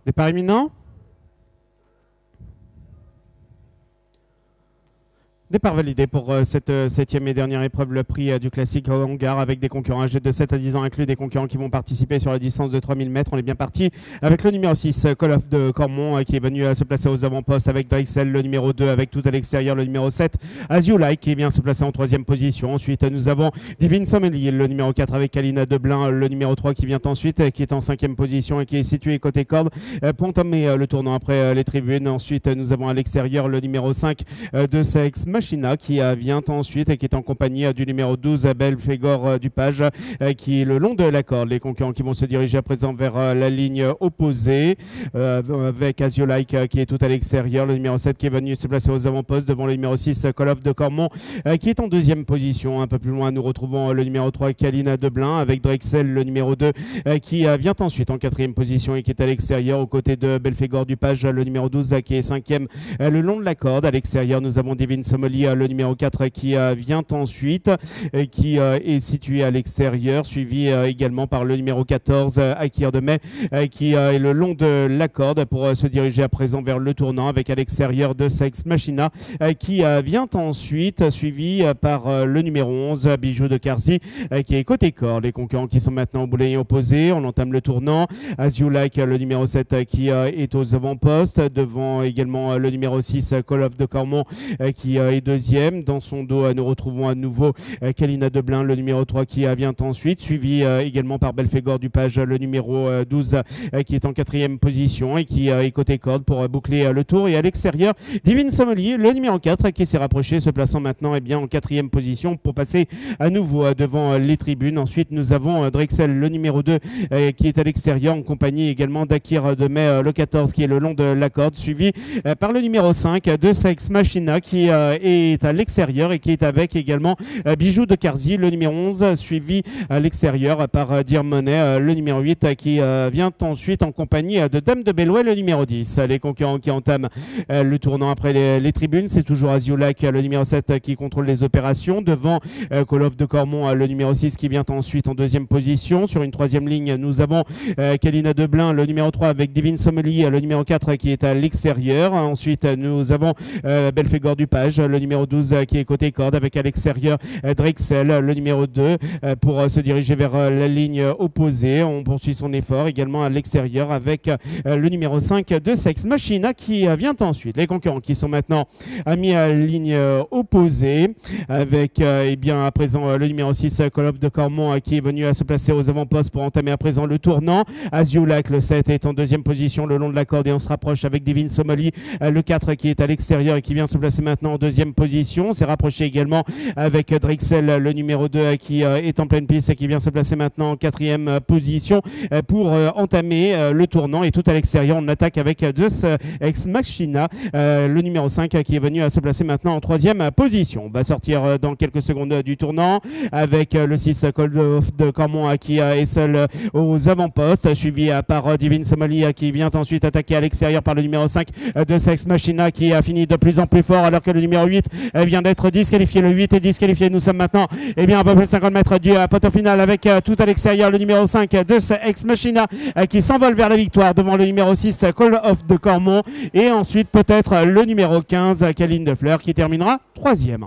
Départ imminent. Départ validé pour cette septième et dernière épreuve, le prix du classique hangar avec des concurrents âgés de 7 à 10 ans inclus, des concurrents qui vont participer sur la distance de 3000 mètres. On est bien parti avec le numéro 6, Call of de Cormont, qui est venu se placer aux avant-postes avec Drexel, le numéro 2 avec tout à l'extérieur, le numéro 7, As You Like, qui vient se placer en troisième position. Ensuite, nous avons Divine Sommelier, le numéro 4 avec Kalina Deblin, le numéro 3 qui vient ensuite, qui est en cinquième position et qui est situé côté corde pour entamer le tournant après les tribunes. Ensuite, nous avons à l'extérieur le numéro 5 de Sex Machina qui vient ensuite et qui est en compagnie du numéro 12 Belphégor Dupage qui est le long de la corde. Les concurrents qui vont se diriger à présent vers la ligne opposée avec As You Like qui est tout à l'extérieur, le numéro 7 qui est venu se placer aux avant-postes devant le numéro 6 Call of de Cormont qui est en deuxième position. Un peu plus loin, nous retrouvons le numéro 3 Kalina Deblin avec Drexel, le numéro 2 qui vient ensuite en quatrième position et qui est à l'extérieur aux côtés de Belphégor Dupage, le numéro 12 qui est cinquième le long de la corde. À l'extérieur, nous avons Divine Sommelier, le numéro 4 qui vient ensuite, qui est situé à l'extérieur, suivi également par le numéro 14, Akir de Mai, qui est le long de la corde pour se diriger à présent vers le tournant avec à l'extérieur de Sex Machina, qui vient ensuite, suivi par le numéro 11, Bijou de Carzi, qui est côté corde. Les concurrents qui sont maintenant au boulet opposé, on entame le tournant. As You Like, le numéro 7 qui est aux avant-postes, devant également le numéro 6, Call of de Cormont, qui est deuxième. Dans son dos, nous retrouvons à nouveau Kalina Deblin, le numéro 3 qui vient ensuite, suivi également par Belphégor Dupage, le numéro 12 qui est en quatrième position et qui est côté corde pour boucler le tour. Et à l'extérieur, Divine Sommelier, le numéro 4 qui s'est rapproché, se plaçant maintenant en quatrième position pour passer à nouveau devant les tribunes. Ensuite, nous avons Drexel, le numéro 2 qui est à l'extérieur en compagnie également d'Akir de Mai, le 14 qui est le long de la corde, suivi par le numéro 5 de Sex Machina qui est à l'extérieur et qui est avec également Bijou de Carzi, le numéro 11, suivi à l'extérieur par Dear Money, le numéro 8 qui vient ensuite en compagnie de Dame de Bellouet, le numéro 10. Les concurrents qui entament le tournant après les tribunes, c'est toujours As You Like, le numéro 7 qui contrôle les opérations, devant Call of de Cormont, le numéro 6 qui vient ensuite en deuxième position. Sur une troisième ligne, nous avons Kalina Deblin, le numéro 3 avec Divine Sommelier, le numéro 4 qui est à l'extérieur. Ensuite, nous avons Belphégor Dupage, le numéro 12 qui est côté corde avec à l'extérieur Drexel, le numéro 2 pour se diriger vers la ligne opposée. On poursuit son effort également à l'extérieur avec le numéro 5 de Sex Machina qui vient ensuite. Les concurrents qui sont maintenant mis à ligne opposée avec à présent le numéro 6 Call of de Cormont qui est venu à se placer aux avant-postes pour entamer à présent le tournant. As You Like, le 7 est en deuxième position le long de la corde et on se rapproche avec Divine Sommelier, le 4 qui est à l'extérieur et qui vient se placer maintenant en deuxième position. C'est rapproché également avec Drexel, le numéro 2 qui est en pleine piste et qui vient se placer maintenant en quatrième position pour entamer le tournant. Et tout à l'extérieur, on attaque avec Deus Ex Machina, le numéro 5 qui est venu à se placer maintenant en troisième position. On va sortir dans quelques secondes du tournant avec le 6 Call of de Cormont qui est seul aux avant-postes, suivi par Divine Sommelier qui vient ensuite attaquer à l'extérieur par le numéro 5 de Sex Machina qui a fini de plus en plus fort alors que le numéro 8 vient d'être disqualifié. Le 8 est disqualifié. Nous sommes maintenant à peu près 50 mètres du poteau final avec tout à l'extérieur le numéro 5 de Ex Machina qui s'envole vers la victoire devant le numéro 6 Call of de Cormont et ensuite peut-être le numéro 15 Kaline de Fleur qui terminera troisième.